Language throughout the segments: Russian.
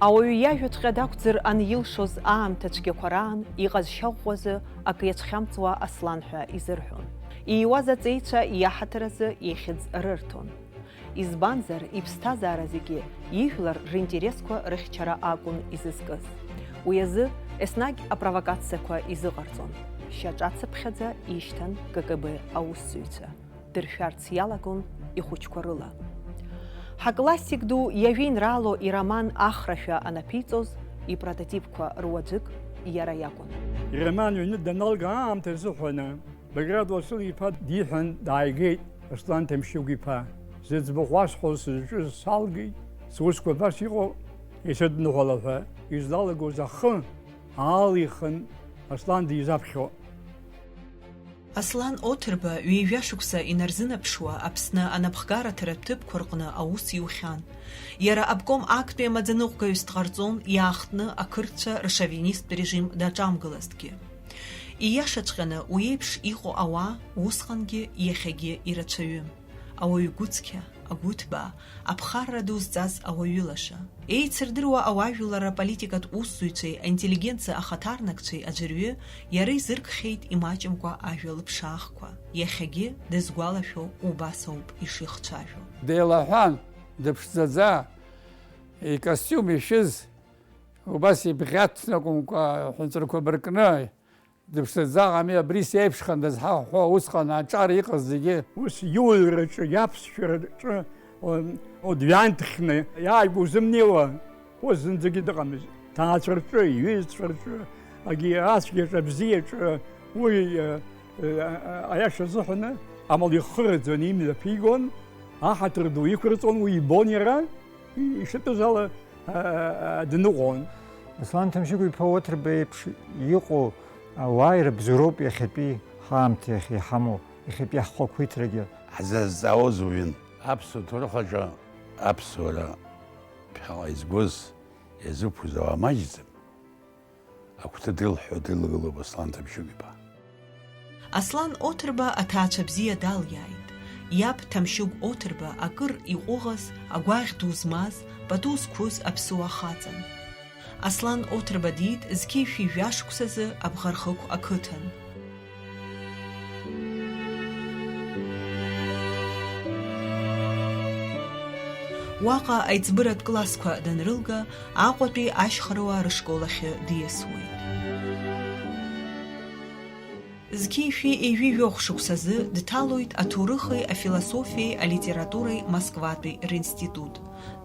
Ауаҩы иажәаҵәҟьа дақәӡыр анилшоз аамҭа цәгьақәа раан иҟазшьа ӷәӷәазы акы иацәхьамҵуа Аслан ҳәа изырҳәон. Ииуаз аҵеицәа иаҳаҭыразы ихьӡ рырҭон. Избанзар, иԥсҭазаара зегьы ижәлар ринтересқәа рыхьчара акәын изызкыз. Уи азы еснагь апровокациақәа изыҟарҵон. Шьаҿацыԥхьаӡа ишьҭан КГБ аусзуҩцәа. Дыршәарц иалагон ихәыҷқәа рыла. Ҳаклассик ду иажәеинраало ироман ахрашәа анаԥиҵоз ипрототипқәа руаӡәык иара иакәын. Ироман ҩны даналга аамҭа азыҳәаны Баграт Уасил-иԥа диҳәан дааигеит Аслан Ҭамшьыгә-иԥа. Зыӡбахә уасҳәоз сызҿыз салгеит, сусқәа абас иҟоу исыдныҳәала ҳәа излалагоз ахы аалихын Аслан дизаԥхьо. Аслан Оҭырба ҩеижәашықәса инарзынаԥшуа Аԥсны анапхгараҭаратә ҭыԥқәа рҟны аус иухьан. Иара обком актәи амаӡаныҟәгаҩыс дҟарҵон иаахтны ақырҭцәа ршовинисттә режим даҿамгылазҭгьы. Ииашаҵәҟьаны уи еиԥш иҟоу ауаа усҟангьы иахьагьы ирацәаҩым. Ауаҩ гәыцқьа, агәыҭбаа, аԥхарра ду зҵаз ауаҩы лаша. Еицырдыруа ауаажәларра аполитикатә усзуҩцәеи аинтеллигенциа ахаҭарнакцәеи аӡәырҩы иара изыркхьеит имаҷымкәа ажәа лыԥшаахқәа. Иахьагьы дызгәалашәо убас ауп ишихцәажәо. Деилаҳәан, дыԥшӡаӡа, икостиум ишәыз, убас ибӷьаҭны акәымкәа ҳәынҵәрақәа быркны, дыԥшӡаӡаҟами абри сеиԥшхандаз ҳәа усҟан аҿар иҟаз зегьы. Ус иуаҩраҿы, иаԥсшәараҿы дҩанҭхны иааигәоу зымнеиуа ус зынӡагьы дыҟамызт. Ҭаацәа рҿы, иҩызцәа рҿы, ацәгьаҿы, абзиаҿы уи аиаша азыҳәаны амал ихыраӡаны имҩаԥигон, аҳаҭыр ду иқәырҵон, уи ибон иара, ишыҭаз ала дныҟәон. Аслан Ҭамшьыгә-иԥа Оҭырба еиԥш иҟоу ауааира бзуроуп иахьатәи ҳаамҭа иҳамоу, иахьатәи ҳхақәиҭрагьы. Ҳзазҵаауаз уҩын. Аԥсуа ҭоурых аҿы аԥсуара ԥхьаҟа изгоз иазықәыз ауаа маҷӡам. Агәҭа дылҳәо дылагылоуп Аслан Ҭамшьыгә-иԥа. Аслан Оҭырба аҭаацәа бзиа далиааит. Иаб Ҭамшьыгә Оҭырба акыр иҟәыӷаз, агәаӷь ду змаз, пату зқәыз аԥсуа хаҵан. Аслан Оҭырба диит зқьишәи жәашықәсазы Абӷархықә ақыҭан. Уаҟа аиҵбыратә классқәа данрылга, Аҟәатәи ашьхаруаа рышкол ахьы диасуеит. Зқьишәи еижәижәохә шықәсазы дҭалоит аҭоурыхи афилософиеи алитературеи Москватәи ринститут.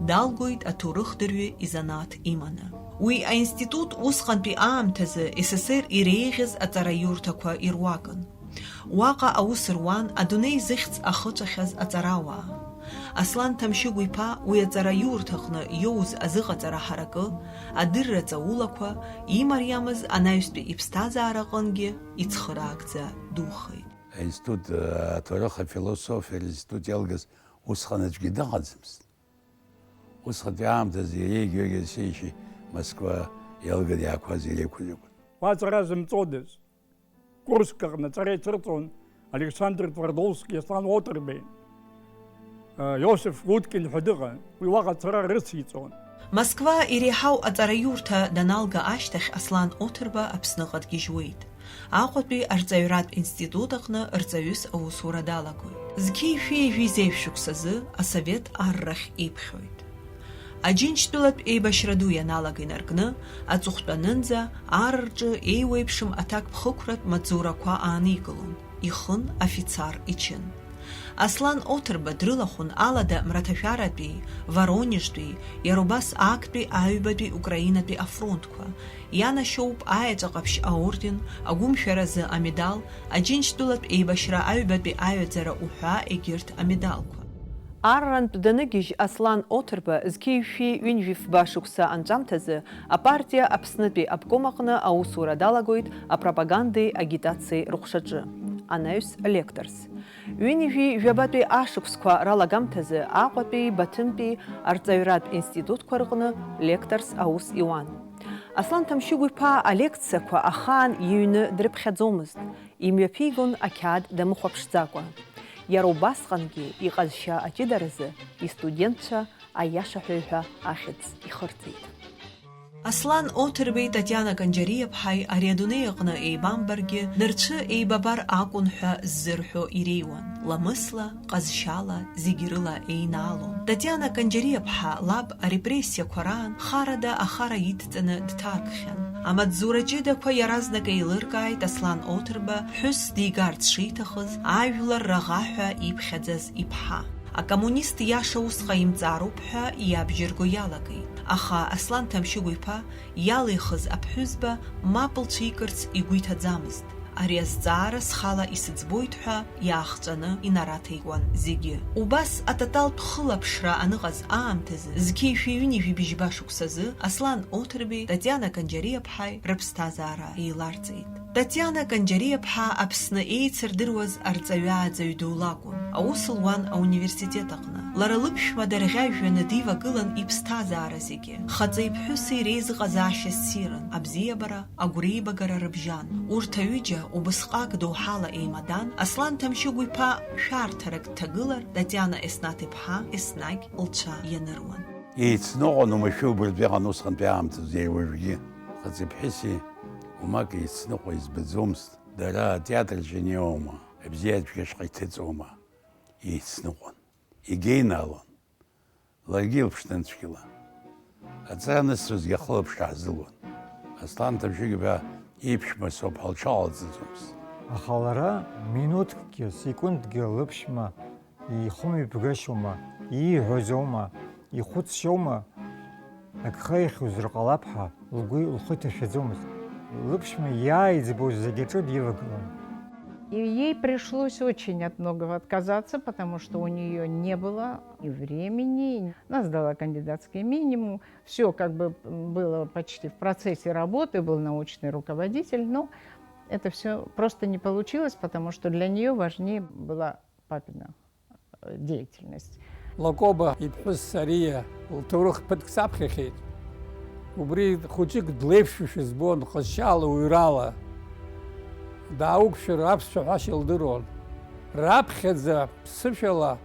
Далгоит аҭоурыхдырҩы изанааҭ иманы. Уи аинститут усҟантәи аамҭазы СССР иреиӷьыз аҵараиурҭақәа ируакын. Уаҟа аус руан адунеи зыхьӡ ахыҵәахьаз аҵарауаа. Аслан Ҭамшьыгә-иԥа уи аҵараиурҭаҟны иоуз азыҟаҵара ҳаракы, адырра ҵаулақәа, имариамыз анаҩстәи иԥсҭазаараҟынгьы ицхыраагӡа духеит. Аинститут аҭоурых афилософиа институт иалгаз усҟан аӡәгьы дыҟаӡамызт. Усҟантәи аамҭазы иреиӷьу Москва иалганы иаақәаз иреиқәаӡақәан. Аҵара зымҵодаз, Курск аҟны аҵара ицырҵон Александр Твардовски, Аслан Оҭырбеи, Иосиф Уткин ҳәа дыҟан, уи уаҟа ацара рыциҵон. Москва иреиҳау аҵараиурҭа даналга ашьҭахь Аслан Оҭырба Аԥсныҟа дгьежьуеит. Аҟәатәи арҵаҩратә институт аҟны рҵаҩыс аусура далагоит. Зқьишәи еижәи шықәсазы асовет аррахь иԥхьоит. Аџьынџьтәылатә еибашьра ду ианалага инаркны, аҵыхәтәанынӡа ар рҿы еиуеиԥшым аҭакԥхықәратә маҵзурақәа ааникылон, ихын афицар ичын. Аслан Оҭырба дрылахәын алада Мраҭашәаратәи, Воронежтәи, иара убас актәи аҩбатәи Украинатәи афронтқәа, ианашьоуп аеҵәа ҟаԥшь аорден, агәымшәаразы амедал, аџьынџьтәылатә еибашьра аҩбатәи аҩаӡара уҳәа егьырҭ амедалқәа. Аррантә даныгьежь Аслан Оҭырба зқьишәи ҩынжәи-фба шықәса анҵәамҭазы апартиа Аԥснытәи абком аҟны аусура далагоит апропагандеи агитациеи рыҟәшаҿы. Анаҩс лекторс. Ҩынжәи жәабатәи ашықәсқәа ралагамҭазы Аҟәатәи, Баҭымтәи арҵаҩратә институтқәа рҟны лекторс аус иуан. Аслан Ҭамшьыгә-иԥа алекциақәа ахаан иҩны дрыԥхьаӡомызт, имҩаԥигон ақьаад дамыхәаԥшӡакәа. Иара убасҟангьы иҟазшьа аҷыдаразы истудентцәа аиашаҳәаҩ ҳәа ахьӡ ихырҵеит. Аслан Отербей Татьяна Канджариаԥҳаи ари адунеи аҟны еибамбаргьы нырцәы еибабар акәын ҳәа ззырҳәо иреиуан. Ламысла, ҟазшьала, зегьы рыла еинаалон. Татьяна Канджариаԥҳа лаб арепрессиақәа раан харада ахара идҵаны дҭакхьан. Амаҵзура ҷыдақәа иаразнак еилыркааит Аслан Оҭырба ԥҳәыс дигарц шиҭахыз ажәлар раӷа ҳәа иԥхьаӡаз иԥҳа. Акоммунист иаша ус ҟаимҵароуп ҳәа иабжьырго иалагеит. Аха Аслан Ҭамшьыгә-иԥа иалихыз аԥҳәызба мап лцәикырц игәы иҭаӡамызт. Ари азҵаара схала исыӡбоит ҳәа иаахҵәаны инараҭеикуан зегьы. Убас атоталтә хылаԥшра аныҟаз аамҭазы зқьи-шәиҩни-жәибжьба шықәсазы Аслан Оҭырбеи Татьяна Канџьариаԥҳаи рыԥсҭазаара еиларҵеит. Татьяна Канџьариаԥҳа Аԥсны еицырдыруаз арҵаҩы-ааӡаҩ ду лакәын. Аус луан ауниверситет аҟны. Лара лыԥшәма дарӷьажәҩаны дивагылан иԥсҭазаара зегьы. Хаҵеи ԥҳәыси реизыҟазаашьа ссирын, абзиабара, агәреибагара рыбжьан. Урҭ аҩыџьа убысҟак доуҳала еимадан, Аслан Ҭамшьыгә-иԥа шәарҭарак дҭагылар, Татьяна Еснаҭ-иԥҳа еснагь лцәа ианыруан. Еицныҟәон умашәы-убыртә иҟан усҟантәи аамҭазы уажәгьы. Хаҵеи ԥҳәыси умак еицныҟәо избаӡомызт. Дара атеатрҿы инеиуама, абзиатәгьы ашҟа иҭыҵуама. Еицныҟәон, егьеинаалон. Ларгьы илԥшнынцәгьала. Аҵара анысҵозгьы ахылаԥшра ҳзылуан. Аслан Ҭамшьыгә-иԥа иԥшәма соуп ҳалҽалаӡыӡомызт. Аха лара минуҭкгьы, секундгьы лыԥшәма ихәымҩаԥгашьоума, ииҳәозоума, ихәыцшьоума, агха ихьузар ҟалап ҳәа лхәы иҭашәаӡомызт. Лыԥшәма иааиӡбоз зегьы аҿы дивагылан. И ей пришлось очень от многого отказаться, потому что у нее не было и времени. Она сдала кандидатский минимум. Все как бы было почти в процессе работы, был научный руководитель, но это все просто не получилось, потому что для нее важнее была папина деятельность. Лакоба иԥҳәыс Сария лҭоурых ԥыҭк саԥхьахьеит. Убри хәыҷык длеиԥшушәа збон, ҟазшьала, уҩрала. Даауқәшәар аԥсшәа ҳәашьа илдыруан. Раԥхьаӡа ԥсышәала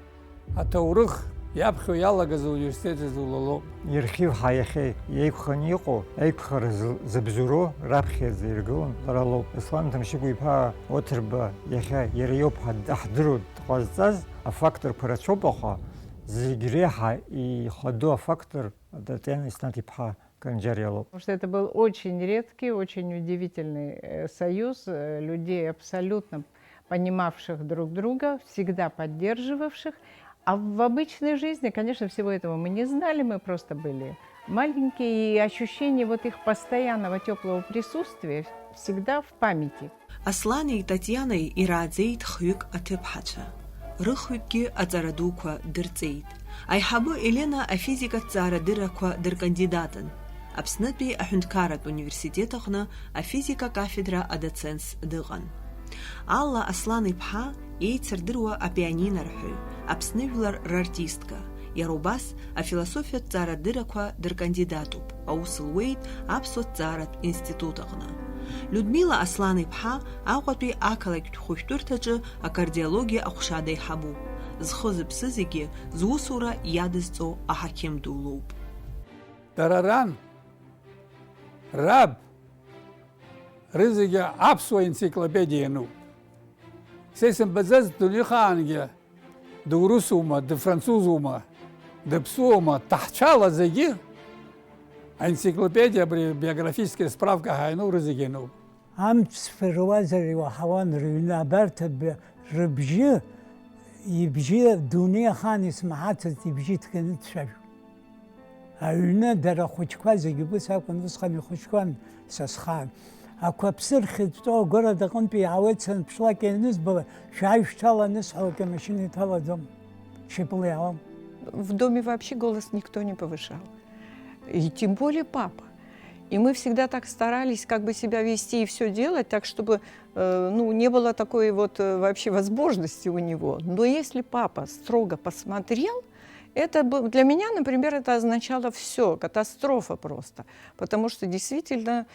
аҭоурых иаԥхьо иалагаз ауниверситет изулалоуп. Ирхивҳа иахьа еиқәханы иҟоу, еиқәхара зыбзуроу раԥхьаӡа иргылон лара лоуп. Аслан Ҭамшьыгә-иԥа Оҭырба иахьа иара иоуп ҳдыру дҟазҵаз афакторқәа рацәоуп, аха зегь реиҳа ихаду афактор Татьяна Еснаҭ-иԥҳа Канџьариа. Потому что это был очень редкий, очень удивительный союз людей, абсолютно понимавших друг друга, всегда поддерживавших. А в обычной жизни, конечно, всего этого мы не знали, мы просто были маленькие, и ощущение вот их постоянного теплого присутствия всегда в памяти. Аслани Татьяной ирааӡеит хҩык аҭыԥҳацәа. Рыхҩыкгьы аҵара дуқәа дырҵеит. Аиҳабы Елена афизикаҭҵаарадыррақәа дыркандидатын. Аԥснытәи аҳәынҭқарратә университет аҟны афизика кафедра адоцентс дыҟан. Алла Аслан-иԥҳа еицырдыруа апианинарҳәаҩ, Аԥсныжәлар рартистка. Иара убас афилософиатә ҭҵаарадыррақәа дыркандидатуп. Аус луеит Аԥсуа ҭҵааратә институт аҟны. Людмила Аслан-иԥҳа Аҟәатәи ақалақьтә хәышәтәырҭаҿы акардиологиа аҟәшәада иҳабуп. Зхы-зыԥсы зегьы зусура иадызҵо аҳақьым ду лоуп. Дара ран, раб, рызегьы аԥсуа енциклопедиа иануп. Са исымбаӡаз дунеихаангьы дурусума, дфранцузума, дыԥсуоума, таҳцәала зегьы аенциклопедиа абри биографическая справка ҳаиноу рызегьы иануп. Амч сфыруазар иуаҳауан рыҩны абарҭ рыбжьы, ибжьы дунеихаан исмаҳацызт ибжьы ҭганы дцәажәон. Аҩны дара ахәыҷқәа зегьы убыс акәын, усҟан ихәыҷқәан са схаан. Ақәаԥсыр хьыҵәҵәо агәараҭа аҟынтәи иаауеит санԥшлак ианызбала, шәааи шәҭала анысҳәалак амашьына иҭалаӡом, шьапыла иаауам. В доме вообще голос никто не повышал. И тем более папа. И мы всегда так старались как бы себя вести и все делать, так чтобы не было такой вот вообще возможности у него. Но если папа строго посмотрел, это для меня, например, это означало все, катастрофа просто. Потому что действительно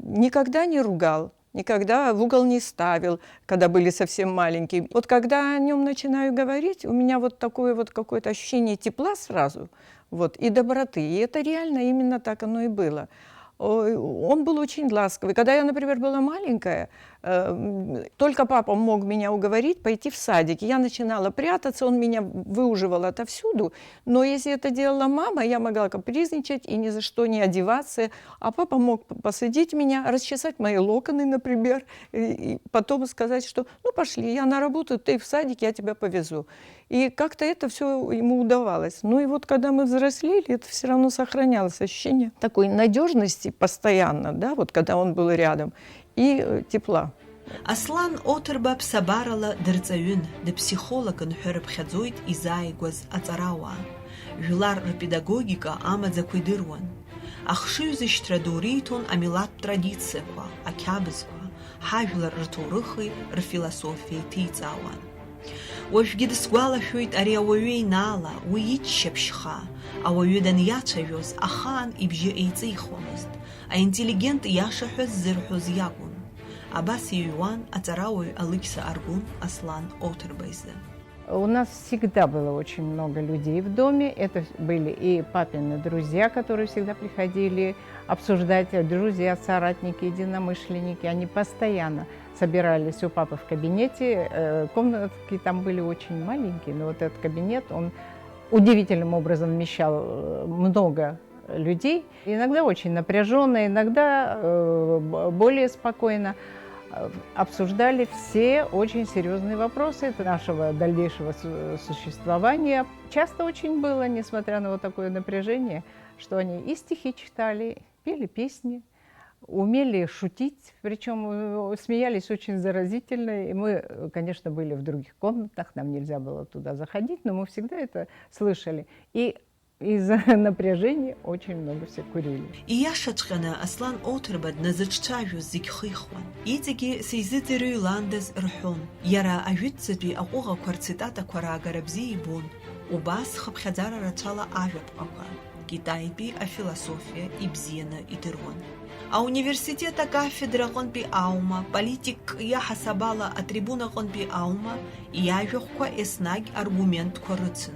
никогда не ругал, никогда в угол не ставил, когда были совсем маленькие. Вот когда о нем начинаю говорить, у меня вот такое вот какое-то ощущение тепла сразу, вот, и доброты. И это реально именно так оно и было. Он был очень ласковый. Когда я, например, была маленькая, только папа мог меня уговорить пойти в садик. Я начинала прятаться, он меня выуживал отовсюду. Но если это делала мама, я могла капризничать и ни за что не одеваться. А папа мог посадить меня, расчесать мои локоны, например, и потом сказать, что ну пошли, я на работу, ты в садик, я тебя повезу. И как-то это все ему удавалось. Ну и вот когда мы взрослели, это все равно сохранялось ощущение такой надежности постоянно, да, вот когда он был рядом, и тепла. Аслан Отерба псабарала дырцаюн, де психологын хөрөп хәдзойт изайгваз ацарауа. Жулар педагогика амадза куйдыруан. Ахшюзыштра дуритон амилат традицияква, акябызква, хажлар ртурыхи, рфилософии тицауан. Уажәгьы дысгәалашәоит ари ауаҩы еинаала, уи иччаԥшьха, ауаҩы даниацәажәоз ахаан ибжьы еиҵихуамызт, аинтеллигент иашаҳәа ззырҳәоз иакәын. Абас иҩуан аҵарауаҩ Алықьса Аргәын Аслан Отерба изы. У нас всегда было очень много людей в доме. Это были и папины друзья, которые всегда приходили обсуждать, друзья, соратники, единомышленники. Они постоянно собирались у папы в кабинете. Комнатки там были очень маленькие, но вот этот кабинет, он удивительным образом вмещал много людей. Иногда очень напряженно, иногда более спокойно. Обсуждали все очень серьезные вопросы нашего дальнейшего существования. Часто очень было, несмотря на вот такое напряжение, что они и стихи читали, пели песни, умели шутить, причем смеялись очень заразительно. И мы, конечно, были в других комнатах, нам нельзя было туда заходить, но мы всегда это слышали. И из-за напряжения очень много все курили. Иашаҵәҟьаны Аслан Отерба дназыҿцәажәоз зегь хихуан. Иҵегьы сизыӡырҩландаз рҳәон. Иара ажәытәӡатәи аҟәыӷақәа рцитатақәа раагара бзиа ибон. Убас хыԥхьаӡара рацәала ажәаԥҟақәа. Китаитәи афилософиа ибзианы идыруан. Ауниверситет акафедраҟынтәи аума, политик иаҳасабала атрибунаҟынтәи аума, иажәахәқәа еснагь аргументқәа рыцын.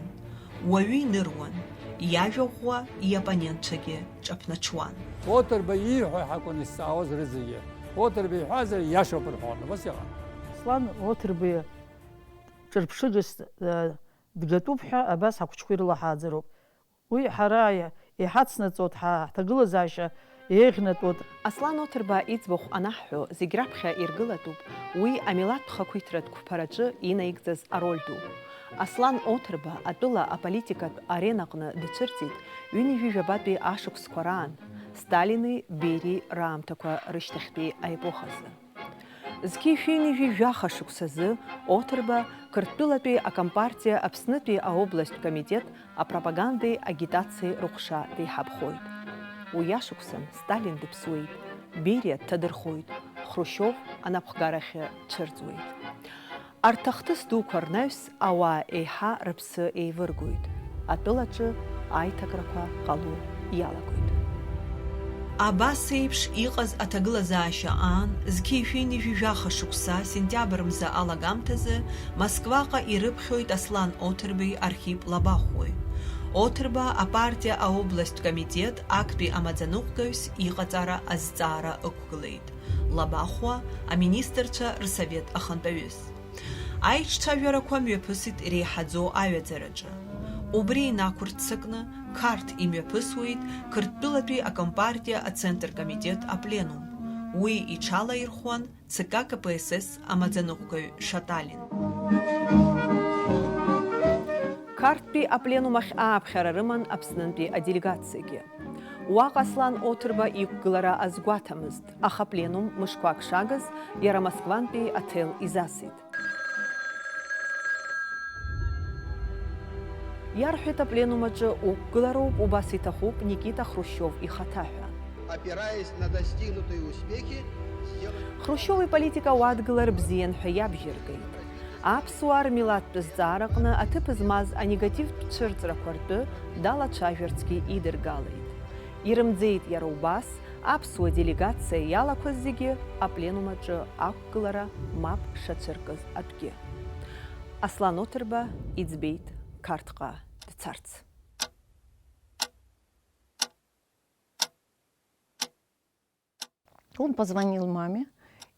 Уаҩы иныруан. Иажәаӷәӷәа иоппонентцәагьы ҿаԥнаҽуан. Отерба ииҳәо ҳакәын исҵаауаз рызегьы. Отерба иҳәазар иашоуп рҳәон, убас иҟан. Аслан Отерба ҿырԥшыгас дгатәуп ҳәа абас ҳахәыҷқәа ирылаҳааӡароуп. Уи ҳара иҳацнаҵоит ҳҭагылазаашьа еиӷьнатәоит. Аслан Отерба иӡбахә анаҳҳәо зегь раԥхьа иргылатәуп уи амилаҭтә хақәиҭратә қәԥараҿы инаигӡаз ароль ду. Аслан Отерба атәыла аполитикатә аренаҟны дацәырҵит ҩынҩажәижәабатәи ашықәсқәа раан, Сталини, Берии раамҭақәа рышьҭахьтәи аепохазы. Зқьи шәҩынҩажәижәаха шықәсазы Отерба Қырҭтәылатәи акомпартиа Аԥснытәи аобласттә комитет апропагандеи агитациеи рыҟәша деиҳабхоит. Уи ашықәсан Сталин дыԥсуеит, Бериа дҭадырхоит, Хрушьов анапхгарахьы дцәырҵуеит. Арҭ ахҭыс дуқәа рнаҩс ауаа еиҳа рыԥсы еивыргоит. Атәылаҿы аиҭакрақәа ҟало иалагоит. Абас еиԥш иҟаз аҭагылазаашьа аан, зқьи шәҩынҩажәижәаха шықәса сентиабр мза алагамҭазы Москваҟа ирыԥхьоит Аслан Отербеи Архип Лабахәуеи. Отерба апартиа аобласттә комитет актәи амаӡаныҟәгаҩс иҟаҵара азҵаара ықәгылеит. Лабахәуа аминистрцәа рсовет ахантәаҩыс. Аиҿцәажәарақәа мҩаԥысит иреиҳаӡоу аҩаӡараҿы. Убри инақәырццакны Қарҭ имҩаԥысуеит Қырҭтәылатәи акомпартиа ацентр комитет апленум. Уи иҽалаирхәуан ЦК КПСС амаӡаныҟәгаҩ Шаталин. Қарҭтәи апленумахь ааԥхьара рыман Аԥснынтәи аделегациагьы. Уаҟа Аслан Отерба иқәгылара азгәаҭамызт, аха пленум мышқәак шагыз иара Москвантәи аҭел изасит. Иарҳәеит апленумаҿы уқәгылароуп, убас иҭахуп Никита Хрушьов ихаҭа ҳәа. Хрушьов иполитика уадгылар бзиан ҳәа иабжьыргеит. Аԥсуаа рмилаҭтә зҵаараҟны аҭыԥ змаз анегативтә цәырҵрақәа ртәы далацәажәарцгьы идыргалеит. Ирымӡеит иара убас аԥсуа делегациа иалақәаз зегьы апленум аҿы ақәгылара мап шацәыркыз атәгьы. Аслан Оҭырба иӡбеит Қарҭҟа дцарц. Он позвонил маме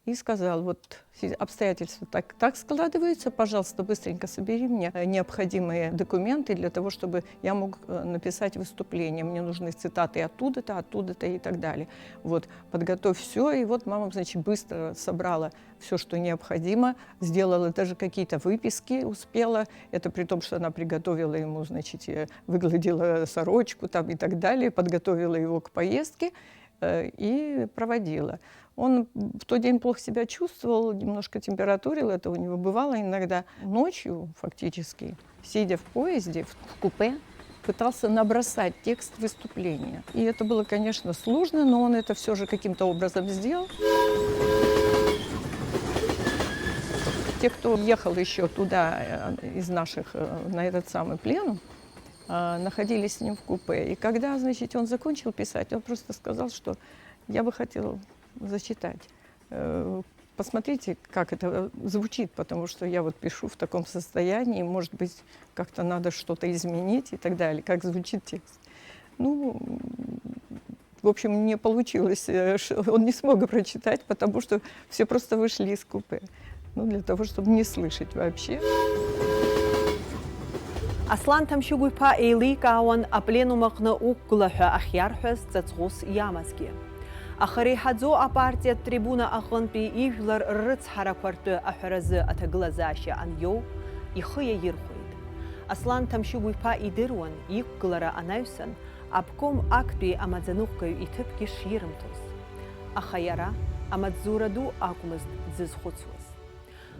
и сказал: вот обстоятельства так складываются, пожалуйста, быстренько собери мне необходимые документы для того, чтобы я мог написать выступление. Мне нужны цитаты оттуда-то и так далее. Вот, подготовь все. И вот мама, значит, быстро собрала все, что необходимо, сделала даже какие-то выписки, успела. Это при том, что она приготовила ему, значит, выгладила сорочку там и так далее, подготовила его к поездке и проводила. Он в тот день плохо себя чувствовал, немножко температурил, это у него бывало иногда. Ночью, фактически, сидя в поезде, в купе, пытался набросать текст выступления. И это было, конечно, сложно, но он это все же каким-то образом сделал. Те, кто ехал еще туда из наших на этот самый пленум, находились с ним в купе. И когда, значит, он закончил писать, он просто сказал, что я бы хотел зачитать. Посмотрите, как это звучит, потому что я вот пишу в таком состоянии, может быть, как-то надо что-то изменить и так далее, как звучит текст. Ну, в общем, не получилось, он не смог прочитать, потому что все просто вышли из купе, ну, для того, чтобы не слышать вообще. Аслан Ҭамшьыгә-иԥа еиликаауан апленум аҟны уқәгыла ҳәа ахьиарҳәаз ҵаҵӷәыс иамазгьы. Аха реиҳаӡоу апартиатә трибуна аҟынтәи ижәлар ррыцҳарақәа ртәы аҳәаразы аҭагылазаашьа аниоу ихы иаирхәеит. Аслан Ҭамшьыгә-иԥа идыруан иқәгылара анаҩсан аобком актәи амаӡаныҟәгаҩ иҭыԥгьы ширымҭоз. Аха иара амаҵзура ду акәмызт дзызхәыцуаз.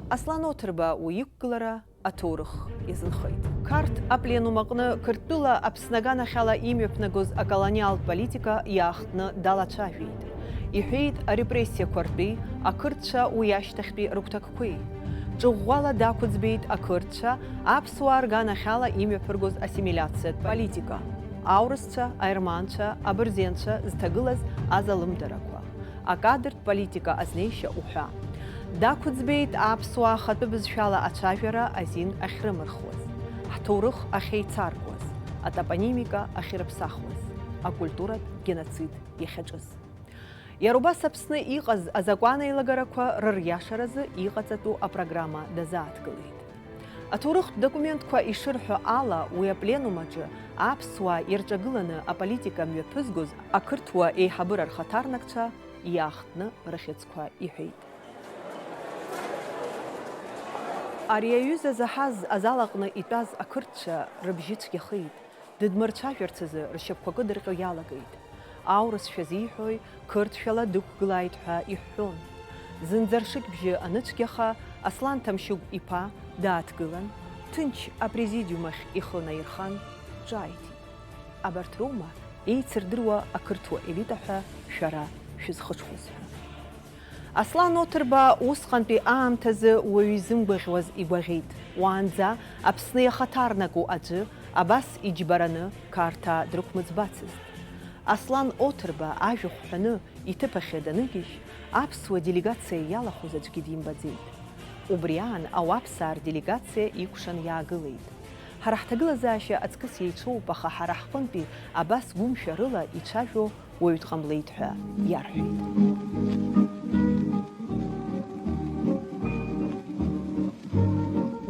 Аслан Оҭырба уи иқәгылара аҭоурых иазынхеит. Қарҭ апленум аҟны Қырҭтәыла Аԥсны аганахьала имҩаԥнагоз аколониалтә политика иаахтны далацәажәеит. Иҳәеит арепрессиақәа ртәи ақырҭцәа уи ашьҭахьтәи рыгәҭакқәеи. Ҿыӷәӷәала дақәыӡбеит ақырҭцәа аԥсуаа рганахьала имҩаԥыргоз ассимилиациатә политика. Аурысцәа, аерманцәа, абырзенцәа зҭагылаз азалымдарақәа. Акадртә политика азнеишьа уҳәа. Дақәыӡбеит аԥсуаа ахатәы бызшәала ацәажәара азин ахьрымырхуаз, ҳҭоурых ахьеицаркуаз, атопонимика ахьирыԥсахуаз, акультуратә геноцид иахьаҿыз. Иара убас Аԥсны иҟаз азакәанеилагарақәа рыриашаразы иҟаҵатәу апрограмма дазааҭгылеит. Аҭоурыхтә документқәа ишырҳәо ала, уи апленум аҿы аԥсуаа ирҿагыланы аполитика мҩаԥызгоз ақырҭуа еиҳабыра рхаҭарнакцәа иаахтны рыхьыӡқәа иҳәеит. Ари аҩыза заҳаз азал аҟны итәаз ақырҭцәа рыбжьы цәгьахеит, дыдмырцәажәарц азы ршьапқәа кыдырҟьо иалагеит. Аурысшәа зиҳәои қырҭшәала дықәгылааит ҳәа иҳәҳәон. Зынӡаршыкьбжьы аныцәгьаха Аслан Ҭамшьыгә-иԥа дааҭгылан, ҭынч апрезидиум ахь ихы наирхан, ҿааиҭит. Абарҭ роума еицырдыруа ақырҭуа елита ҳәа шәара шәызхыҽхәоз ҳәа. Аслан Оҭырба усҟантәи аамҭазы уаҩ изымгәаӷьуаз игәаӷьит. Уаанӡа Аԥсны иахаҭарнаку аӡәы абас иџьбараны Қарҭаа дрықәмыӡбацызт. Аслан Оҭырба ажәахә ҳәаны иҭыԥ ахь даныгьежь, аԥсуа делегациа иалахәыз аӡәгьы димбаӡеит. Убри аан ауаԥсаа рделегациа икәшан иаагылеит. Ҳара ҳҭагылазаашьа аҵкыс иеицәоуп, аха ҳара ҳҟынтәи абас гәымшәарыла ицәажәо уаҩ дҟамлеит ҳәа иарҳәеит.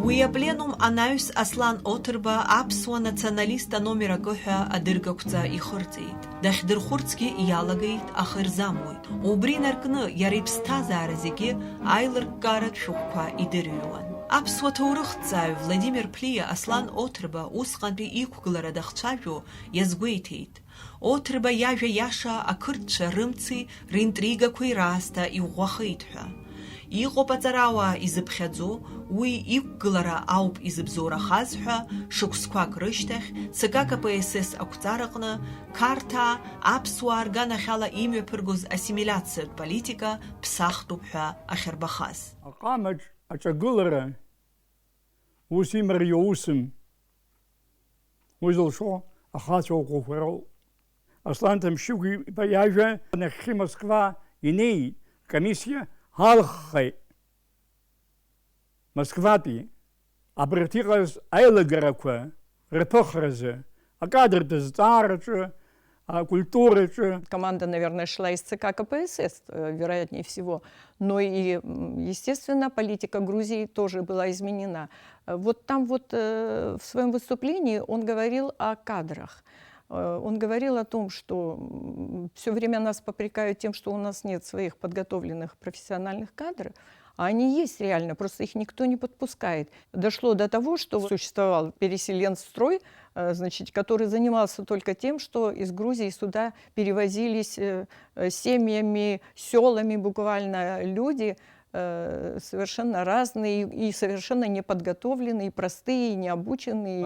Уи апленум анаҩс Аслан Оҭырба аԥсуа националист аномер акы ҳәа адыргақәҵа ихырҵеит. Дахьдырхәырцгьы иалагеит, аха ирзамуит. Убри инаркны иара иԥсҭазаара зегьы аилырккааратә шәҟәқәа идырҩуан. Аԥсуа ҭоурыхҭҵааҩ Владимир Ԥлиа Аслан Оҭырба усҟантәи иқәгылара дахцәажәо иазгәеиҭеит. Оҭырба иажәа иаша ақырҭцәа рымци ринтригақәеи раасҭа иӷәӷәахеит ҳәа. Иҟоуп аҵарауаа изыԥхьаӡо, уи иқәгылара ауп изыбзоурахаз ҳәа, шықәсқәак рышьҭахь, ЦК КПСС ақәҵараҟны Қарҭаа аԥсуаа рганахьала имҩаԥыргоз ассимилиациатә политика ԥсахтәуп ҳәа ахьырбахаз. Аҟамаҿ аҿагылара ус имариоу усым. Уи зылшо ахацәа ӷәӷәақәа роуп. Аслан Тамшьыгәи иажәа нахьхьи Москва инеит комиссиа ҳалххеит Москватәи абарҭ иҟаз аилагарақәа рԥыхразы акадртә зҵаараҿы культураҿы. Команда, наверное, шла из ЦК КПСС, вероятнее всего. Но и, естественно, политика Грузии тоже была изменена. Вот там вот в своем выступлении он говорил о кадрах. Он говорил о том, что все время нас попрекают тем, что у нас нет своих подготовленных профессиональных кадров. А они есть реально, просто их никто не подпускает. Дошло до того, что существовал переселенстрой, значит, который занимался только тем, что из Грузии сюда перевозились семьями, селами буквально люди, совершенно разные и совершенно неподготовленные, простые, необученные.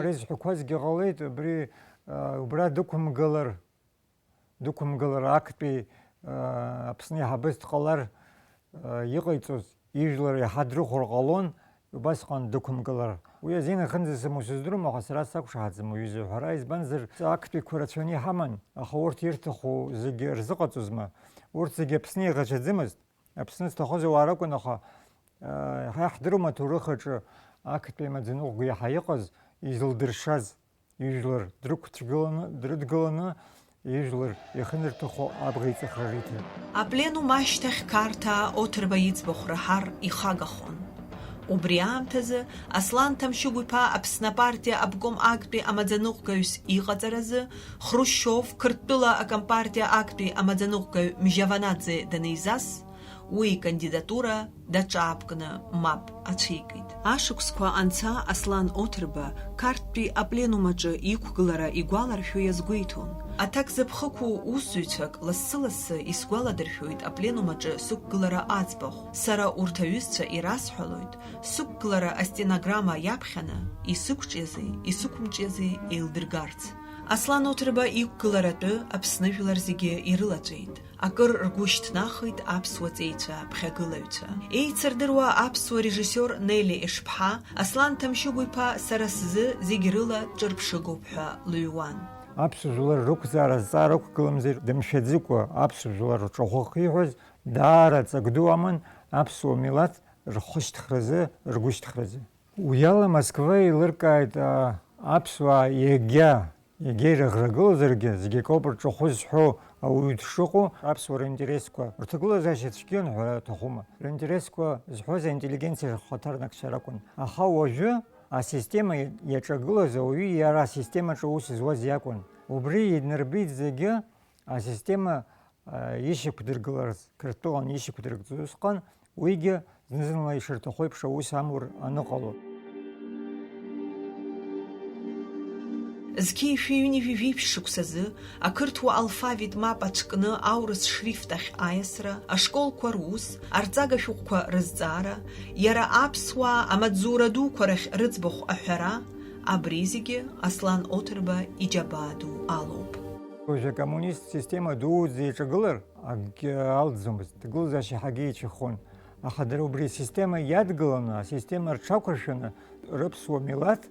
Ижлар иҳадрыхәыр ҟалон, убасҟан дықәымгылар. Уи азин ахьынӡасымоу сыздырам, аха сара сақәшаҳаҭӡам уҩыза ҳәара, избанзар актәиқәа рацәаны иҳаман, аха урҭ ирҭаху зегьы рзыҟаҵозма. Урҭ зегьы Аԥсны иӷаҵәаӡымызт. Аԥсны зҭахоз ауаа ракәын, аха иаҳдыруам аҭоурых аҿы актәи амаӡаныҟәгаҩ иаҳа иҟаз, изылдыршаз ижәлар дрыдгыланы, ижәлар иахьынырҭаху абӷа иҵыхра риҭеит. Апленум ашьҭахь Қарҭаа Оҭырба иӡбахә раҳар ихагахон. Убри аамҭазы Аслан Ҭамшьыгә-иԥа Аԥсны апартиа абком актәи амаӡаныҟәгаҩс иҟаҵаразы Хрушьов Қырҭтәыла акомпартиа актәи амаӡаныҟәгаҩ Мжьаванаӡе данизас, уи икандидатура даҿаапкны мап ацәикит. Ашықәсқәа анца Аслан Оҭырба Қарҭтәи апленум аҿы иқәгылара игәаларшәо иазгәеиҭон. Аҭак зыԥхықәу усзуҩцәак лассы-лассы исгәаладыршәоит апленум аҿы сықәгылара аӡбахә. Сара урҭ аҩызцәа ирасҳәалоит, сықәгылара астенограмма иаԥхьаны исықәҿиази исықәымҿиази еилдыргарц. Аслан Оҭырба иқәгыларатәы Аԥсны жәлар зегьы ирылаҵәеит. Акыр ргәы шьҭнахит аԥсуа ҵеицәа ԥхьагылаҩцәа. Еицырдыруа аԥсуа режиссиор Нели Ешԥҳа Аслан Ҭамшьыгә-иԥа сара сзы зегь рыла ҿырԥшыгоуп ҳәа лыҩуан. Аԥсуа жәлар рықәзаара зҵаара ықәгыламзар дымшәаӡыкәа аԥсуа жәлар рҿахәы иҳәаз даара ҵак ду аман аԥсуа милаҭ рхышьҭхразы, ргәышьҭхразы. Уи ала Москва еилыркааит аԥсуаа егьа ирыӷрагылазаргьы зегьы акоуп рҿахәы зҳәо ауаҩы дшыҟоу аԥсуа ринтересқәа рҭагылазаашьа цәгьан ҳәара аҭахума. Ринтересқәа зҳәоз аинтеллигенциа рхаҭарнакцәа ракәын. Аха уажәы асистема иаҿагылаз ауаҩы иара асистемаҿы ус зуаз иакәын. Убри иднарбеит зегьы асистема ишьақәдыргыларц, Қырҭтәылан ишьақәдыргыларц усҟан, уигьы зны-зынла ишырҭаху еиԥш аус амур аныҟало. Зқьи ҩынҩажәи шықәсазы ақырҭуа алфавит мап аҿкны аурыс шрифт ахь аиасра, ашколқәа рус, арҵага шәҟәқәа рызҵаара, иара аԥсуаа амаҵзура дуқәа рахь рыӡбахә аҳәара, абри зегьы Аслан Оҭырба иџьабаа ду алоуп. Уажәы акоммунист система дуӡӡа иаҿагылар акгьы алӡомызт, ҭагылазаашьа иаҳагьы иҽахон. Аха дара убри асистема иадгыланы, асистема рҽақәыршәаны рыԥсуа милаҭ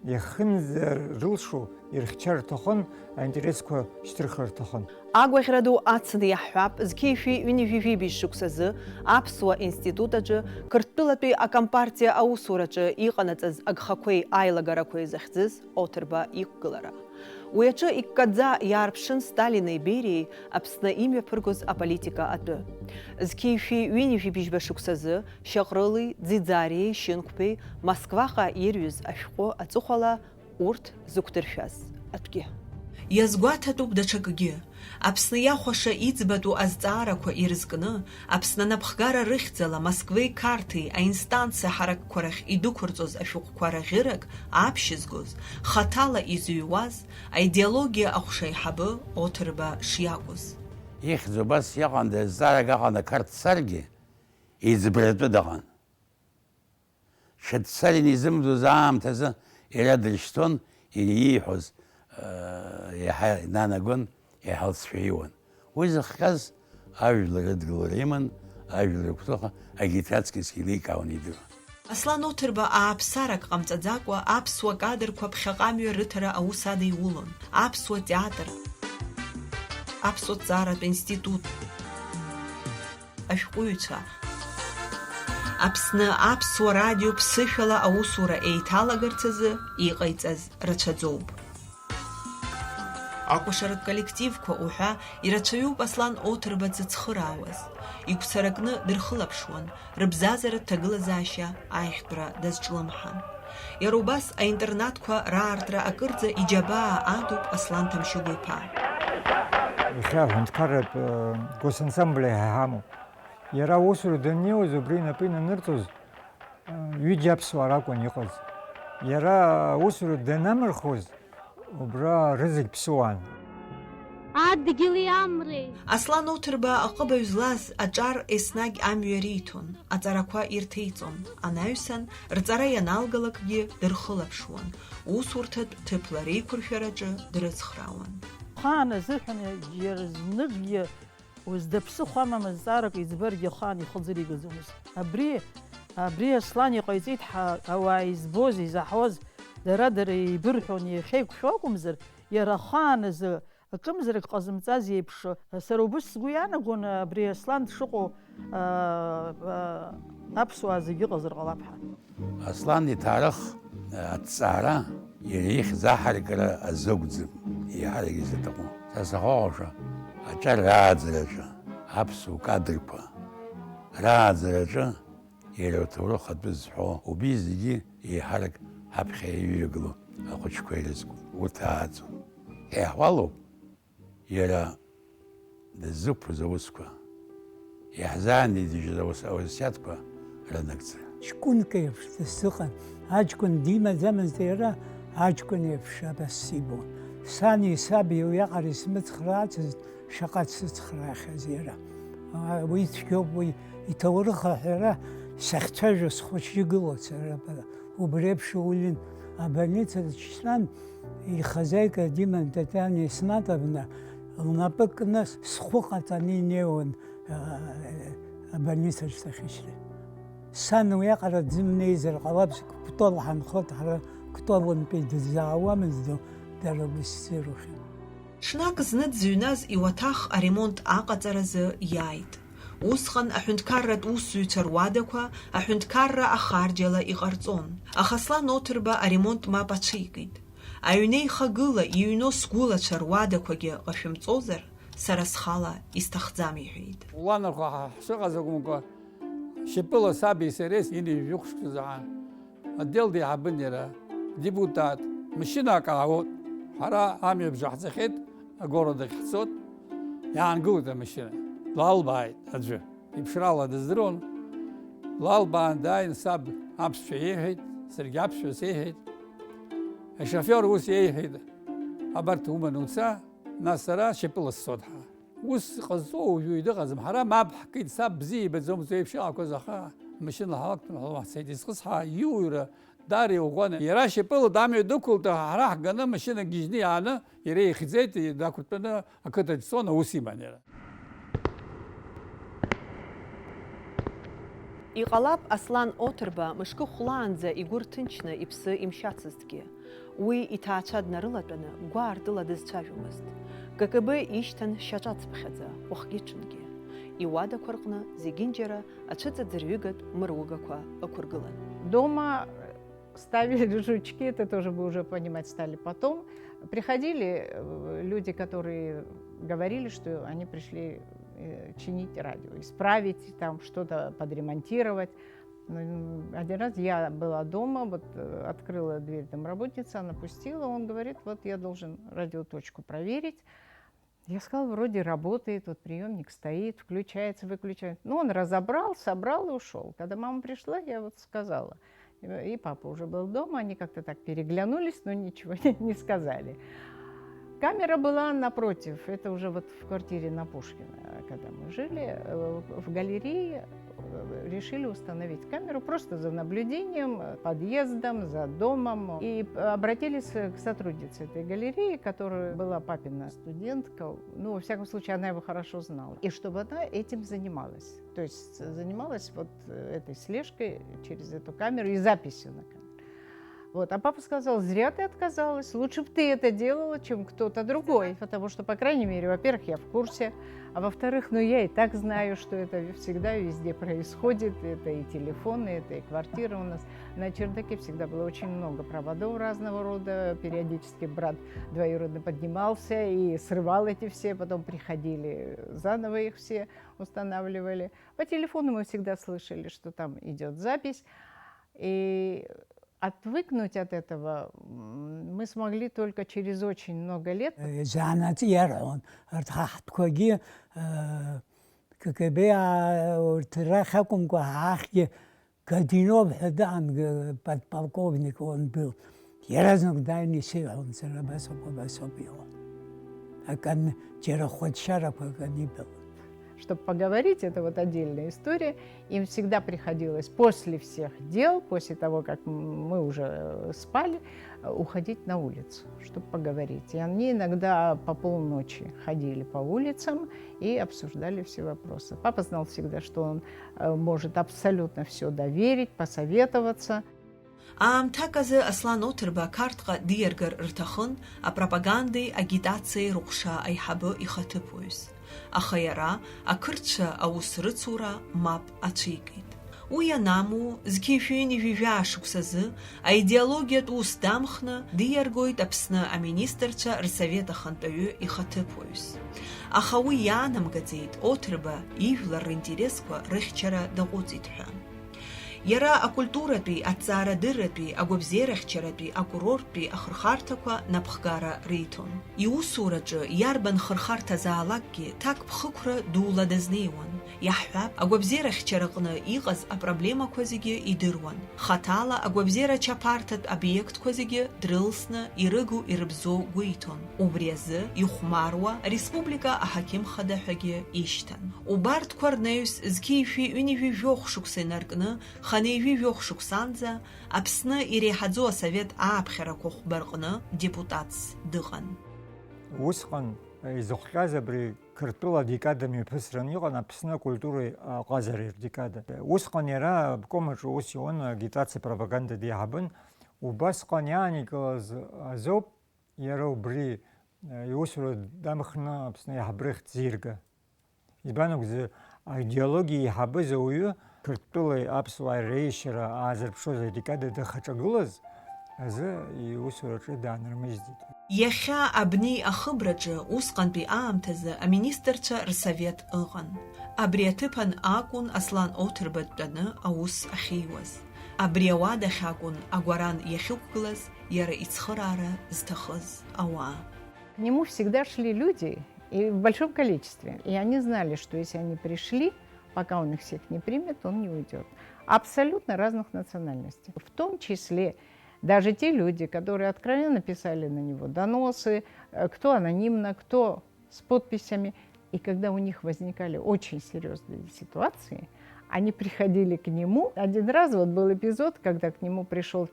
иахьынӡарылшо ирхьчар рҭахын, аинтересқәа шьҭырхра рҭахын. Агәаӷьра ду ацны иаҳҳәап зқьи ҩынҩажәи шықәсазы аԥсуа институт аҿы Қырҭтәылатәи акомпартиа аусураҿы иҟанаҵаз агхақәеи аилагарақәеи захьӡыз Оҭырба иқәгылара. Уи аҿы иккаӡа иаарԥшын Сталини Бериеи Аԥсны имҩаԥыргоз аполитика атәы. Зқьи ҩынҩажәи шықәсазы Шьаҟрыли, Ӡиӡариеи, Шьынқәбеи Москваҟа ирҩыз ашәҟәы аҵыхәала урҭ зықәдыршәаз атәгьы. Иазгәаҭатәуп даҽакгьы. Аԥсны иахәаша иӡбатәу азҵаарақәа ирызкны, Аԥсны анапхгара рыхьӡала Москвеи Қарҭи аинстанциа ҳаракқәа рахь идәықәырҵоз ашәҟәқәа раӷьырак аԥшьызгоз, хаҭала изыҩуаз аидеологиа ахәшаиҳабы Оҭырба шиакәыз. Ихьӡ убас иҟанда зҵаарак аҟан ақарҭ-саргьы иӡбратәы дыҟан. Шьаҭ-сарин изымдоз аамҭазы ирадыршьҭон, ииҳәоз иаҳа инанагон, иаҳа лцәаиуан. Уи зыхҟьаз ажәлар рыдгылара иман, ажәлар рыгәҭыха агитацкис иликаауан идыруан. Аслан Оҭырба ааԥсарак ҟамҵаӡакәа аԥсуа кадрқәа ԥхьаҟамҩа рыҭара аус адиулон. Аԥсуа театр аԥсуа институт ашәҟәыҩҩцәа Аԥсны аԥсуа радио ԥсышәала аусура еиҭалагарц азы иҟаиҵаз рацәаӡоуп. Акәашаратә коллективқәа уҳәа ирацәаҩуп Аслан Оҭырба дзыцхыраауаз. Игәцаракны дырхылаԥшуан, рыбзазаратә ҭагылазаашьа аихтәра дазҿлымҳан. Иара убас аинтернатқәа раартра акырӡа иџьабаа адуп Аслан Ҭамшьыгә-иԥа. Иахьа аҳәынҭқарратә госансамбль ҳамоуп. Иара аусура даннеиуаз убри инапы инанырҵоз ҩыџьа аԥсуаа ракәын иҟаз. Иара аусура данамырхоз убра рызегь ԥсуан. Адгьыли амреи. Аслан Оҭырба аҟыбаҩ злаз аҿар еснагь амҩа риҭон, аҵарақәа ирҭеиҵон. Анаҩсан рҵара ианалгалакгьы дырхылаԥшуан, усурҭатә ҭыԥла реиқәыршәараҿы дрыцхраауан. Хаан азыҳәан иара зныкгьы уздаԥсыхә амамыз ҵаарак иӡбаргьы хаан ихылӡыр игаӡомызт. Абри Аслан иҟаиҵеит ауаа избоз, изаҳауаз дара еибырҳәон, иахьеиқәшәо акәымзар, иара хаан азы акымзарак ҟазымҵаз еиԥш, сара убыс сгәы иаанагон абри Аслан дшыҟоу аԥсуаа зегьы ыҟазар ҟалап ҳәа. Аслан иҭаарых аҭҵаара иара ихьӡ аҳаракыра азыгәӡам, иҳаракыз аҭаху. Са сахәаҟәаша аҿар рааӡараҿы аԥсуа кадрқәа рааӡараҿы иара уҭоурых атәы зҳәо убри зегьы еиҳарак ҳаԥхьа иҩагыло ахәыҷқәа ирызку, урҭ ааӡон. Иаҳуалуп иара дыззықәԥоз аусқәа, иаҳзаанидыжьыз ауасиаҭқәа ранагӡара. Ҷкәынк еиԥш дысыҟан, аҷкәын димаӡамызт иара, аҷкәын еиԥш абас ибон. Сани саби уиаҟара исмыцхраацызт, шаҟа дсыцхраахьаз иара. Уи цәгьоуп, уи иҭоурых аҳәара сахьцәажәо схәыҷы игылоит сара. Убри еиԥш улин абольница дшьҭан, ихазаика Дима Татьяна Исматовна лнапы кны схәы ҟаҵаны инеиуан абольницаҿ сахьышьҭаз. Сан уиаҟара дзымнеизар ҟалап, Кәтол ҳанхот, ҳара Кәтолынтәи дызаауамызт, дара ус ирухьан. Ҽнак зны дзыҩназ иуаҭах аремонт аҟаҵаразы иааит. Усҟан аҳәынҭқарратә усзуҩцәа руадақәа аҳәынҭқарра ахарџьала иҟарҵон. Аха Аслан Оҭырба аремонт мап ацәикит. Аҩны ихагыла иҩно сгәылацәа руадақәагьы ҟашәымҵозар, сара схала исҭахӡам иҳәеит. Уланархәа ҳшыҟаз акәымкәа, шьапыла саби сареи инижәыхәшәзаан. Адел деиҳабын иара, депутат, машьынак аауот. Ҳара амҩабжа ҳцахьеит, агород ахь ҳцот, иаангылеит амашьына. Лалбааит аӡәы, иԥшрала дыздыруан. Лалбаан дааин саб аԥсшәа иеиҳәеит, саргьы аԥсшәа сеиҳәеит. Ашофер ус иеиҳәеит, абарҭ уманы уца, нас сара шьапыла сцот ҳа. Ус ҟазҵо уажәы дыҟаӡам, ҳара мап ҳкит, саб бзиа ибаӡомызт еиԥш иҟақәаз, аха амашьына ҳалактәын, ҳцеит, изхысҳа иуҩра дари уӷәаны. Иара шьапыла дамҩа дықәылт, ҳара ҳганы амашьына гьежьны иааны, иара ихьӡеит, дақәыртәаны ақыҭаҿ цон, аус иман иара. Иҟалап Аслан Оҭырба мышкы хәлаанӡа игәы рҭынчны иԥсы имшьацызҭгьы. Уи иҭаацәа днарылатәаны гәаартыла дызцәажәомызт. ККБ ишьҭан шьаҿацыԥхьаӡа, уахгьы-ҽынгьы. Иуадақәа рҟны зегьынџьара ацәыҵаӡырҩыгатә мыругақәа ықәыргылан. Дома ставили жучки, это тоже вы уже понимать стали потом. Приходили люди, которые говорили, что они пришли чинить радио, исправить, там что-то подремонтировать. Один раз я была дома, вот открыла дверь там работница, она пустила, он говорит, вот я должен радиоточку проверить. Я сказала, вроде работает, вот приемник стоит, включается, выключается. Ну, он разобрал, собрал и ушел. Когда мама пришла, я вот сказала, и папа уже был дома, они как-то так переглянулись, но ничего не сказали. Камера была напротив, это уже вот в квартире на Пушкина, когда мы жили, в галерее решили установить камеру просто за наблюдением, подъездом, за домом. И обратились к сотруднице этой галереи, которая была папина студентка, ну, во всяком случае, она его хорошо знала. И чтобы она этим занималась, то есть занималась вот этой слежкой через эту камеру и записью на камеру. Вот. А папа сказал: зря ты отказалась, лучше бы ты это делала, чем кто-то другой. Потому что, по крайней мере, во-первых, я в курсе, а во-вторых, ну я и так знаю, что это всегда везде происходит. Это и телефоны, это и квартира у нас. На чердаке всегда было очень много проводов разного рода. Периодически брат двоюродный поднимался и срывал эти все, потом приходили, заново их все устанавливали. По телефону мы всегда слышали, что там идет запись. И отвыкнуть от этого мы смогли только через очень много лет. Подполковник он был. Я разных дальний сил, он чтобы поговорить, это вот отдельная история. Им всегда приходилось после всех дел, после того, как мы уже спали, уходить на улицу, чтобы поговорить. И они иногда по полночи ходили по улицам и обсуждали все вопросы. Папа знал всегда, что он может абсолютно все доверить, посоветоваться. Аамҭаказы Аслан Оҭырба Қарҭҟа диергар рҭахын апропагандеи агитациеи рҟәша аиҳабы ихаҭыԥуаҩс. Аха иара ақырҭцәа аус рыцура мап ацәикит. Уи ианаму зқьишәини-жәижәаа шықәсазы аидеологиатә ус дамхны диаргоит Аԥсны аминистрцәа рсовет ахантәаҩы ихаҭыԥуаҩс. Аха уи иаанамгаӡеит Оҭырба ижәлар ринтересқәа рыхьчара даҟәыҵит ҳәа. Иара акультуратәи, аҭҵаарадырратәи, агәабзиарахьчаратәи, акурорттәи ахырхарҭақәа напхгара риҭон. Иусураҿы иарбан хырхарҭазаалакгьы ҭак ԥхықәра дула дазнеиуан. Иаҳҳәап, агәабзиарахьчараҟны иҟаз апроблемақәа зегьы идыруан. Хаҭала агәабзиара чаԥарҭатә обиектқәа зегьы дрылсны ирыгу ирыбзоу гәеиҭон. Убри азы ихәмаруа ареспублика аҳақьымхада ҳәагьы ишьҭан. Убарҭқәа рнаҩс зқьишәи-ҩынҩажәижәохә шықәса инаркны ханеижәижәохә шықәсанӡа Аԥсны иреиҳаӡоу асовет ааԥхьарақәа хәба рҟны депутатс дыҟан. Усҟан изыхҟьаз абри Қырҭтәыла декада мҩаԥысран иҟан Аԥсны акультуреи аҟазареи рдекада. Усҟан иара обкомаҿы ус ион агитациа пропаганда диаҳабын. Убасҟан иааникылаз азоуп иара убри иусура дамхны Аԥсны аиҳабыра ихьӡ зирга. Избан акәзы аидеологиа иҳабыз ауаҩы Қырҭтәылеи аԥсуааи реишьара аазырԥшоз адекада дахаҿагылаз азы иусураҿы даанырмыжьӡеит. Иахьа абни ахыбраҿы усҟантәи аамҭазы аминистрцәа рсовет ыҟан. Абри аҭыԥан акәын Аслан Оҭырба дтәаны аус ахьиуаз. Абри ауадахь акәын агәаран иахьықәгылаз иара ицхыраара зҭахыз ауаа. К нему всегда шли люди, и в большом количестве. И они знали, что если они пришли, пока он их всех не примет, он не уйдет. Абсолютно разных национальностей. В том числе даже те люди, которые откровенно писали на него доносы, кто анонимно, кто с подписями. И когда у них возникали очень серьезные ситуации, они приходили к нему. Один раз вот был эпизод, когда к нему пришел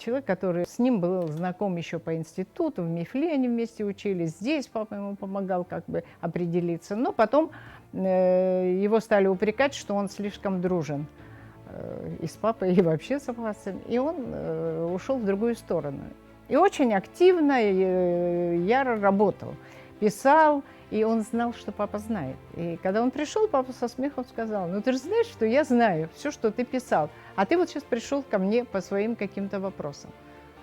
человек, который с ним был знаком еще по институту, в МИФЛИ они вместе учились, здесь папа ему помогал как бы определиться. Но потом его стали упрекать, что он слишком дружен и с папой, и вообще с абхазцами. И он ушел в другую сторону. И очень активно, яро работал, писал, и он знал, что папа знает. И когда он пришел, папа со смехом сказал: ну ты же знаешь, что я знаю все, что ты писал, а ты вот сейчас пришел ко мне по своим каким-то вопросам.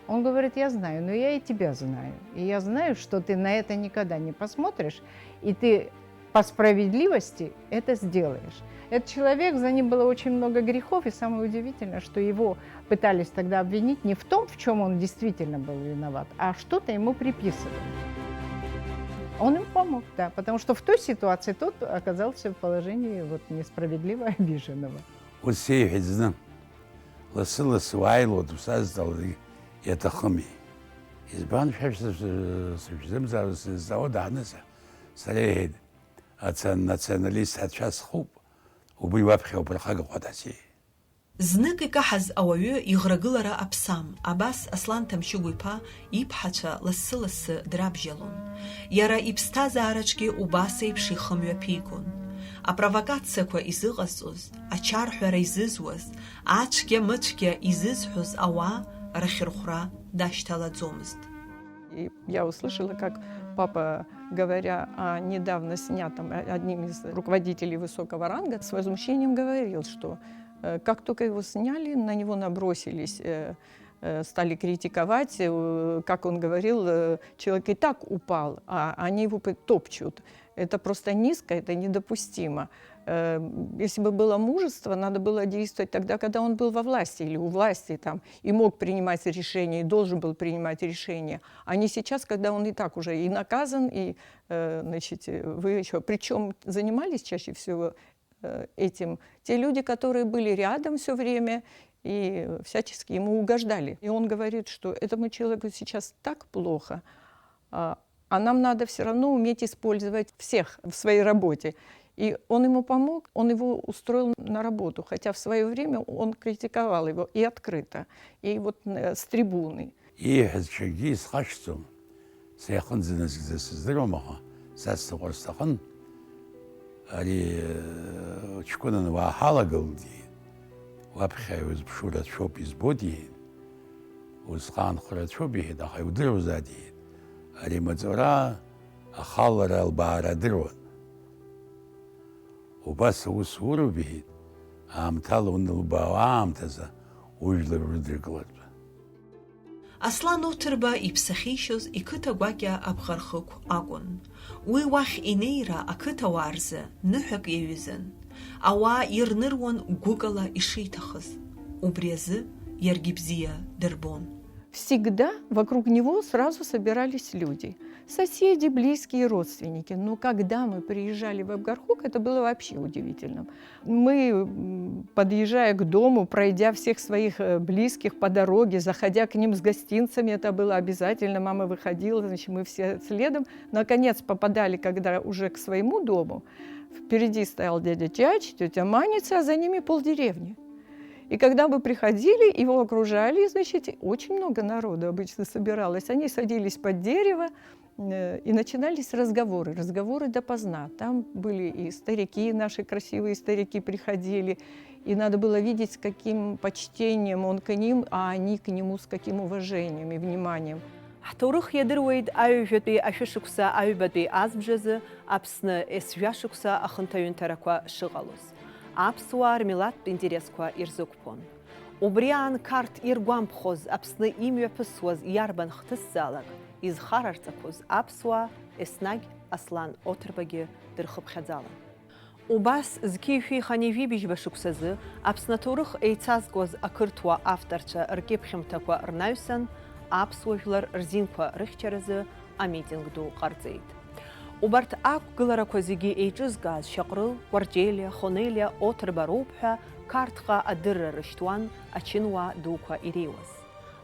Он говорит: я знаю, но я и тебя знаю. И я знаю, что ты на это никогда не посмотришь, и ты по справедливости это сделаешь. Этот человек, за ним было очень много грехов, и самое удивительное, что его пытались тогда обвинить не в том, в чем он действительно был виноват, а что-то ему приписывали. Он им помог, да, потому что в той ситуации тот оказался в положении вот несправедливо обиженного. Усеивҳәа лассы-лассы уааило дусазҵалар иаҭахыми. Избан шәажәзымзар сыззауа дааныза, сара иҳәеит, националист ацәа схуп, убри уаԥхьа уԥырхагахәа дасеи. Знык икаҳаз ауаҩы иӷрагылара аԥсам, абас Аслан Ҭамшьыгә-иԥа иԥҳацәа лассы-лассы драбжьалон. Иара иԥсҭазаараҿгьы убас еиԥш ихы мҩаԥигон. Апровокациақәа изыҟасҵоз, ачарҳәара изызуаз, ацәгьа-мыцәгьа изызҳәоз ауаа рахьырхәра дашьҭалаӡомызт. И я услышала, как папа, говоря о недавно снятом одним из руководителей высокого ранга, с возмущением говорил, что как только его сняли, на него набросились, стали критиковать. Как он говорил, человек и так упал, а они его топчут. Это просто низко, это недопустимо. Если бы было мужество, надо было действовать тогда, когда он был во власти или у власти там, и мог принимать решения, и должен был принимать решения, а не сейчас, когда он и так уже и наказан, и, значит, вы еще... Причем занимались чаще всего этим те люди, которые были рядом все время и всячески ему угождали. И он говорит, что этому человеку сейчас так плохо, а нам надо все равно уметь использовать всех в своей работе. И он ему помог, он его устроил на работу, хотя в свое время он критиковал его и открыто, и вот с трибуны. И хачаги с хачцом, сехан зиназгзасыздырмаха, састахорстахан, ари чкунан вахалагалди, вапхай узбшурат шоп избоди, узхан хурат шоби, да хайудырузади, ари мазора ахалара албара дырван. Убас ус урубихит, аамҭала унылбаауа аамҭазы ужәлар рыдыркылартә. Аслан Оҭырба иԥсахьеишьоз иқыҭа гәакьа Абӷархықә акәын. Уи уахь инеира ақыҭауаа рзы ныҳәак иаҩызан. Ауаа ирныруан гәыкала ишиҭахыз. Убри азы иаргьы бзиа дырбон. Всегда вокруг него сразу собирались люди. Соседи, близкие, родственники. Но когда мы приезжали в Абгархук, это было вообще удивительно. Мы, подъезжая к дому, пройдя всех своих близких по дороге, заходя к ним с гостинцами, это было обязательно. Мама выходила, значит, мы все следом. Наконец попадали, когда уже к своему дому. Впереди стоял дядя Чач, тетя Маница, а за ними полдеревни. И когда мы приходили, его окружали, значит, очень много народу обычно собиралось. Они садились под дерево, и начинались разговоры допоздна. Там были и старики, наши красивые старики приходили, и надо было видеть, с каким почтением он к ним, а они к нему с каким уважением и вниманием. Ҳҭоурых иадыруеит аҩжәатәи ашәышықәса аҩбатәи азбжазы Аԥсны ес-жәашықәса ахынҭаҩынҭарақәа шыҟалоз. Аԥсуаа рмилаҭтә интересқәа ирзықәԥон. Убри аан Қарҭ иргәамԥхоз Аԥсны имҩаԥысуаз иарбан хҭысзаалак изхарарҵақәоз аԥсуаа еснагь Аслан Оҭырбагьы дырхыԥхьаӡалан. Убас зқьи-шәи ханеижәибжьба шықәсазы Аԥсны аҭоурых еицазкуаз ақырҭуа авторцәа ркьыԥхьымҭақәа рнаҩсан аԥсуа жәлар рзинқәа рыхьчаразы амитинг ду ҟарҵеит. Убарҭ ақәгыларақәа зегьы еиҿызгааз Шьаҟрыл, Кәарҷелиа, Хонелиа, Оҭырба роуп ҳәа Қарҭҟа адырра рышьҭуан ачынуаа дуқәа иреиуаз.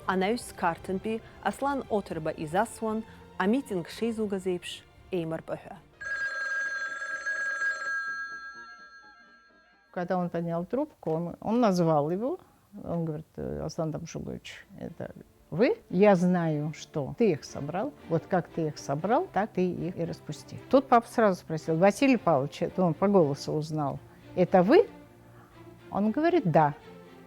Анаҩс Қарҭынтәи Аслан Оҭырба изасуан амитинг шеизугаз еиԥш еимырпаҳәа. Когда он поднял трубку, он назвал его. Он говорит: Аслан Тамшугович, это вы? Я знаю, что ты их собрал. Вот как ты их собрал, так ты их и распусти. Тут папа сразу спросил: Василий Павлович, это он по голосу узнал, это вы? Он говорит: да.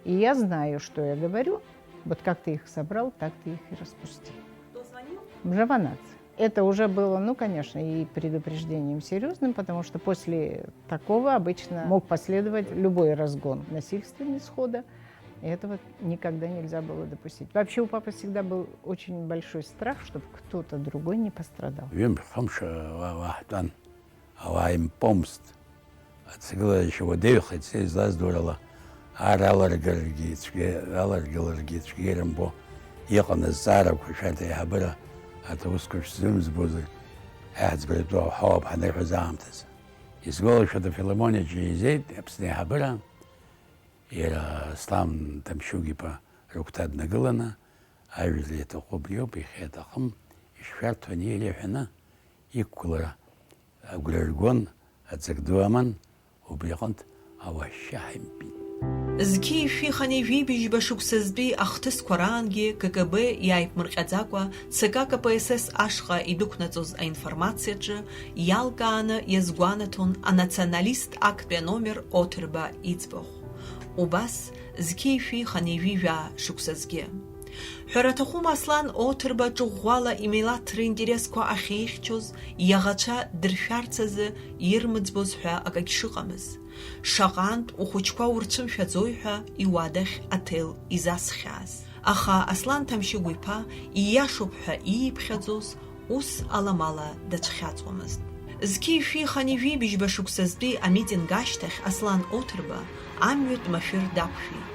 И я знаю, что я говорю. Вот как ты их собрал, так ты их и распусти. Кто звонил? Мжаванац. Это уже было, ну, конечно, и предупреждением серьезным, потому что после такого обычно мог последовать любой разгон насильственный схода. И этого никогда нельзя было допустить. Вообще у папы всегда был очень большой страх, чтобы кто-то другой не пострадал. Иара Аслан Тамшугипа рыгәҭа днагыланы, ажәла иаҭахуп иоуп, ихьаҭахым, ишшәарҭан еилеиҳәаны иқәгылара агәра ргон, аҵак ду аман, убри аҟнытә ауашьа ҳимпит. Зқьи-шәи ханеижәибжьба шықәсазтәи ахҭысқәа раангьы КГБ иааиԥмырҟьаӡакәа ЦК КПСС ашҟа идәықәнаҵоз аинформациаҿы иалкааны иазгәанаҭон анационалист актәи аномер Оҭырба иӡбахә. Убас зқьи-шәи ханеижәижәаа шықәсазгьы. Ҳәараҭахума Аслан Оҭырба ҿыӷәӷәала имилаҭ ринтересқәа ахьеихьчоз, иаӷацәа дыршәарц азы ирмыӡбоз ҳәа акагь шыҟамыз. Шаҟантә ухәыҷқәа урцәымшәаӡои ҳәа иуадахь аҭел изасхьааз. Аха Аслан Ҭамшьыгә-иԥа ииашоуп ҳәа ииԥхьаӡоз ус аламала дацәхьаҵуамызт. Зқьи-шәи хани-жәи быжьба шықәсазтәи амитинг ашьҭахь Аслан Оҭырба амҩатә машәыр дақәшәеит.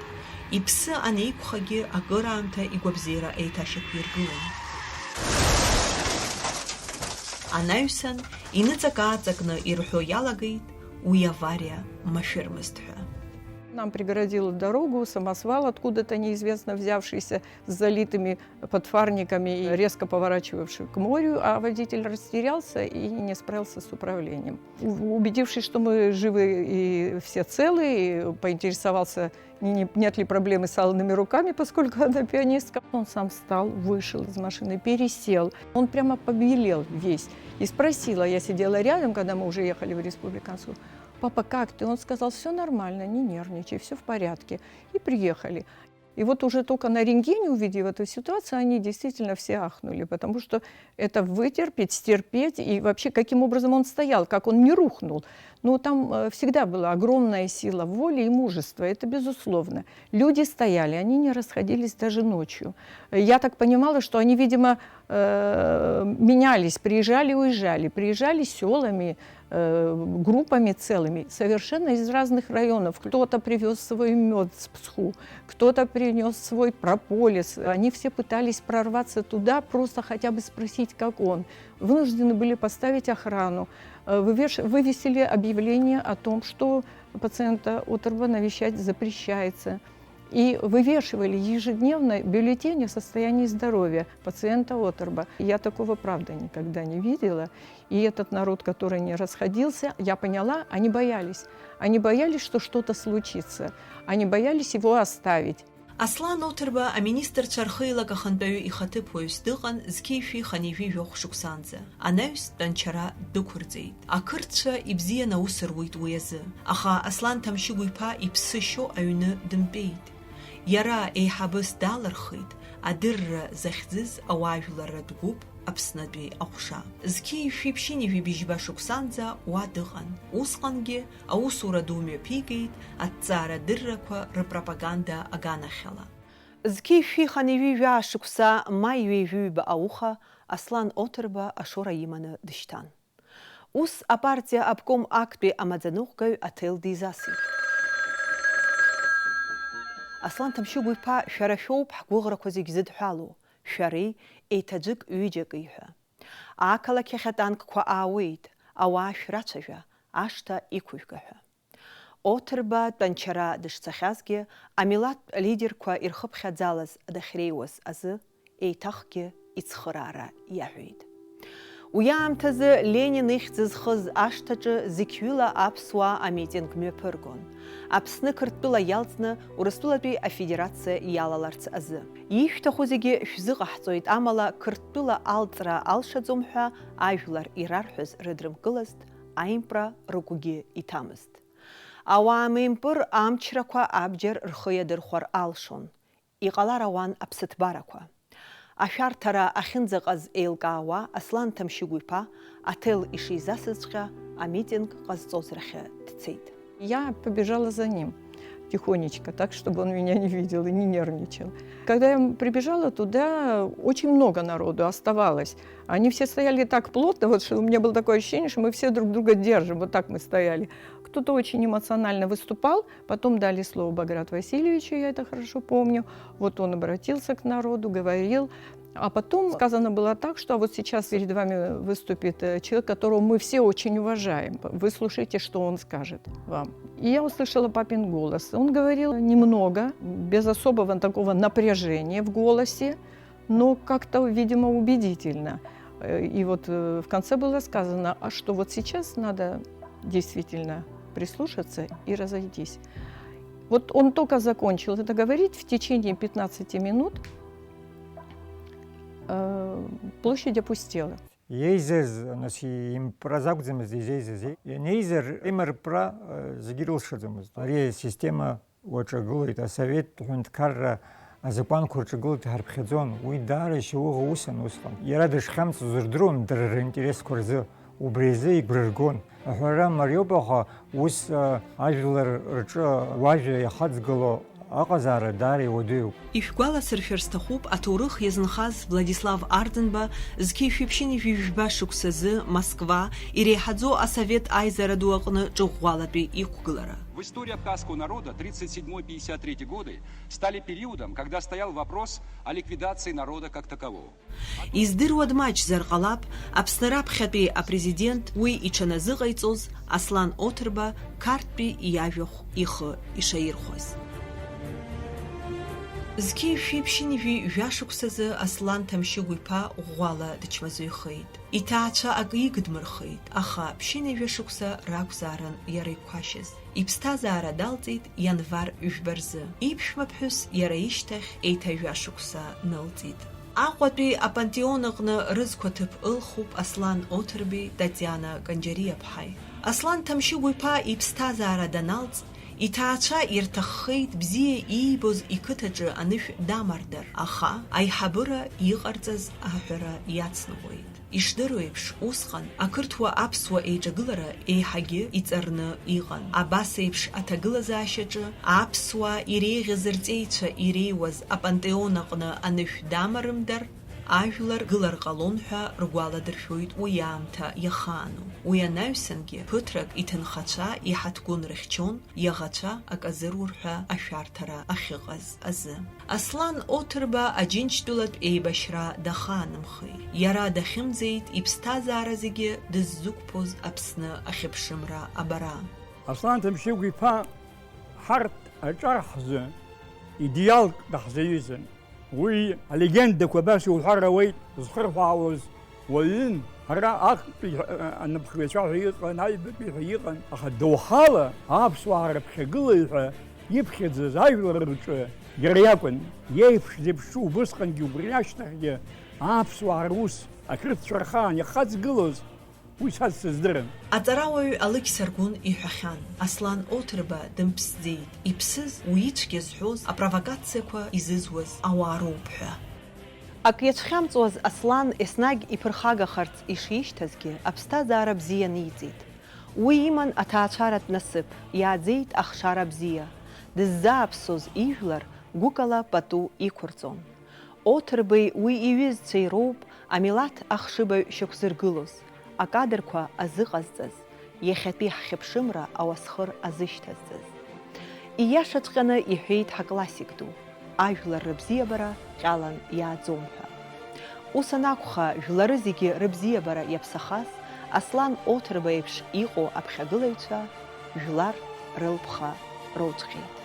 Иԥсы анеиқәхагьы акыраамҭа игәабзиара еиҭашьақәиргылан. Анаҩсан иныҵак-ааҵакны ирҳәо иалагеит уи авариа машәырмызт ҳәа. Нам преградил дорогу самосвал, откуда-то неизвестно взявшийся, с залитыми подфарниками и резко поворачивавший к морю, а водитель растерялся и не справился с управлением. Убедившись, что мы живы и все целы, и поинтересовался, нет ли проблемы с Аллиными руками, поскольку она пианистка. Он сам встал, вышел из машины, пересел. Он прямо побелел весь. И спросила, я сидела рядом, когда мы уже ехали в республиканскую: «Папа, как ты?» Он сказал: «Все нормально, не нервничай, все в порядке». И приехали. И вот уже только на рентгене, увидев эту ситуацию, они действительно все ахнули, потому что это вытерпеть, стерпеть, и вообще каким образом он стоял, как он не рухнул. Но там всегда была огромная сила воли и мужества, это безусловно. Люди стояли, они не расходились даже ночью. Я так понимала, что они, видимо, менялись, приезжали, уезжали, приезжали селами, группами целыми, совершенно из разных районов. Кто-то привез свой мед с Псху, кто-то принес свой прополис. Они все пытались прорваться туда, просто хотя бы спросить, как он. Вынуждены были поставить охрану. Вывесили объявление о том, что пациента Оҭырба навещать запрещается. И вывешивали ежедневно бюллетень о состоянии здоровья пациента Оҭырба. Я такого, правда, никогда не видела. И этот народ, который не расходился, я поняла, они боялись. Они боялись, что что-то случится. Они боялись его оставить. Аслан Оҭырба аминистрцәа рхы-еилак ахантәаҩы ихаҭыԥуаҩыс дыҟан зқьи-шәи хани-жәи жәохә шықәсанӡа. Анаҩс тәанчара дықәырҵеит. Ақырҭцәа ибзианы аус руит уи азы. Аха Аслан Ҭамшьыгә-иԥа иԥсы шьо аҩны дымтәеит. Иара еиҳабыс далырхит, адырра захьӡыз ауаажәларратә гәыԥ Аԥснытәи аҟәша. Зқьи-шәи ԥшьыни-жәи быжьба шықәсанӡа уа дыҟан. Усҟангьы аусура ду мҩаԥигеит аҭҵаарадыррақәа рпропаганда аганахьала. Зқьи-шәи хани-жәи жәаа-шықәса ма иҩеижәыҩба ауха Аслан Оҭырба ашора иманы дышьҭан. Ус апартиа обком актәи амаӡаныҟәгаҩ аҭел дизасит. Аслан Ҭамшьыгә-иԥа шәара шәоуп ҳгәыӷрақәа зегь зыдҳәалоу, шәареи еиҭаӡәык ҩыџьак иҳәа. Ақалақь ахь атанкқәа аауеит, ауаа шәрацәажәа, ашҭа иқәыжәга ҳәа. Оҭырба тәанчара дышцахьазгьы, амилаҭтә лидерқәа ирхыԥхьаӡалаз дахьреиуаз азы, еиҭахгьы ицхыраара иаҳәеит. Уи аамҭазы Ленин ихьӡ зхыз ашҭаҿы зықьҩыла аԥсуаа амитинг мҩаԥыргон. Аԥсны Қырҭтәыла иалҵны Урыстәылатәи афедерациа иалаларц азы. Ишәҭаху зегьы шәзыҟаҳҵоит, амала Қырҭтәыла алҵра алшаӡом ҳәа ажәлар ирарҳәаз рыдрымкылазт, аимпра рыгәгьы иҭамызт. Ауаа меимпыр амчрақәа абџьар рхы иадырхәар алшон. Иҟалар ауан аԥсыҭбарақәа. Ашәарҭара ахьынӡаҟаз еилкаауа Аслан Ҭамшьыгә-иԥа аҭел ишизасызҵәҟьа амитинг ҟазҵоз рахьы дцеит. Я побежала за ним тихонечко, так, чтобы он меня не видел и не нервничал. Когда я прибежала туда, очень много народу оставалось. Они все стояли так плотно, вот, что у меня было такое ощущение, что мы все друг друга держим. Вот так мы стояли. Кто-то очень эмоционально выступал, потом дали слово Баграту Васильевичу, я это хорошо помню. Вот он обратился к народу, говорил. А потом сказано было так, что вот сейчас перед вами выступит человек, которого мы все очень уважаем. Вы слушайте, что он скажет вам. И я услышала папин голос. Он говорил немного, без особого такого напряжения в голосе, но как-то, видимо, убедительно. И вот в конце было сказано, а что вот сейчас надо действительно прислушаться и разойтись. Вот он только закончил это говорить, в течение 15 минут площадь опустела. Еизез, им прозагземыз, еизез, неизер имер про загирил шадземыз. Ария система очагулит, а совет хундкарра азакәанқәа рҿагылеит ҳарԥхьаӡон, уи даара ишьауӷа усын усҟан. Иара дышхьамҵыз рдыруан дара ринтересқәа рзы, убри азы игәра ргон. Аҳәара мариоуп, аха ус ажәлар рҿы уажәа иахаҵгыло аҟазаара даара иуадаҩуп. Ишәгәаласыршәар сҭахуп аҭоурых иазынхаз Владислав Арденба зқьеишәиԥшьыни жәижәба шықәсазы Москва иреиҳаӡоу асовет аизара ду аҟны ҿыӷәӷәалатәи иқәгылара. В истории абхазского народа 37-53 годы стали периодом, когда стоял вопрос о ликвидации народа как такового. Издыруа дмаҷзар ҟалап, Аԥсны раԥхьатәи апрезидент уи иҽаназыҟаиҵоз Аслан Оҭырба Қарҭтәи иажәахә ихы ишаирхәаз. Зқьеишәиԥшьыни жәашықәсазы Аслан Ҭамшьыгә-иԥа ӷәӷәала дычмазаҩхеит. Иҭаацәа акы игдмырхеит, аха ԥшьыни жәашықәса ракәзаарын иара иқәашьыз. Иԥсҭазаара далҵит ианвар жәба рзы. Иԥшәма ԥҳәыс иара ишьҭахь еиҭа жәашықәса нылҵит. Аҟәатәи апантеон аҟны рызқәа ҭыԥ ылхуп Аслан Оҭырбеи Татиана Канџьариаԥҳаи. Аслан Ҭамшьыгә-иԥа иԥсҭазаара даналҵ, иҭаацәа ирҭаххеит бзиа иибоз иқыҭаҿы анышә дамардар, аха аиҳабыра иҟарҵаз аҳәара иацныҟәеит. Ишдыру еиԥш, усҟан ақырҭуа-аԥсуа еиҿагылара еиҳагьы иҵарны иҟан. Абас еиԥш аҭагылазаашьаҿы аԥсуаа иреиӷьыз рҵеицәа иреиуаз апантеон аҟны анышә дамарымдар, ажәлар гылар ҟалон ҳәа ргәаладыршәоит уи аамҭа иахаану. Уи анаҩсангьы ԥыҭрак иҭынхацәа иҳаҭгәын рыхьчон, иаӷацәа аказырур ҳәа ашәарҭара ахьыҟаз азы. Аслан Оҭырба аџьынџьтәылатә еибашьра дахаанымхеит. Иара дахьымӡеит иԥсҭазаара зегьы дыззықәԥоз Аԥсны ахьыԥшымра абара. Аслан Ҭамшьыгә-иԥа ҳарҭ аҿар ҳзы идеалк даҳзаҩызан. Уи алегендақәа абас иуҳәар ауеит зхырҳәаауаз уаҩын. Ҳара актәи анапхгаҩцәа ҳәа иҟан, аҩбатәи ҳәа иҟан, аха доуҳала аԥсуаа рыԥхьагылаҩ ҳәа иԥхьаӡаз ажәлар рҿы иара иакәын. Иеиԥш зеиԥшу убысҟангьы убри ашьҭахьгьы аԥсуаа рус ақырҭцәа рхаан иахаҵгылоз уи сас сыздырам. Аҵарауаҩ Алықь Саргәын иҳәахьан, Аслан Оҭырба дымԥсӡеит, иԥсыз уи ицәгьа зҳәоз апровокациақәа изызуаз ауаа роуп ҳәа. Ак иацәхьамҵуаз Аслан еснагь иԥырхагахарц ишишьҭазгьы аԥсҭазаара бзиа ниҵит. Уи иман аҭаацәаратә насыԥ, иааӡеит ахшара бзиа. Дыззааԥсоз ижәлар гәыкала пату иқәырҵон. Оҭырбеи уи иҩызцәеи роуп амилаҭ ахшыбаҩ шьақәзыргылоз, акадрқәа азыҟазҵаз, иахьатәи ҳхьыԥшымра ауасхыр азышьҭазҵаз. Ииашаҵәҟьаны иҳәеит ҳаклассик ду, ажәлар рыбзиабара ҟьалан иааӡом ҳәа. Ус анакәха, жәлары зегьы рыбзиабара иаԥсахаз, Аслан Оҭырба еиԥш иҟоу аԥхьагылаҩцәа жәлар рылԥха роуҵәҟьеит.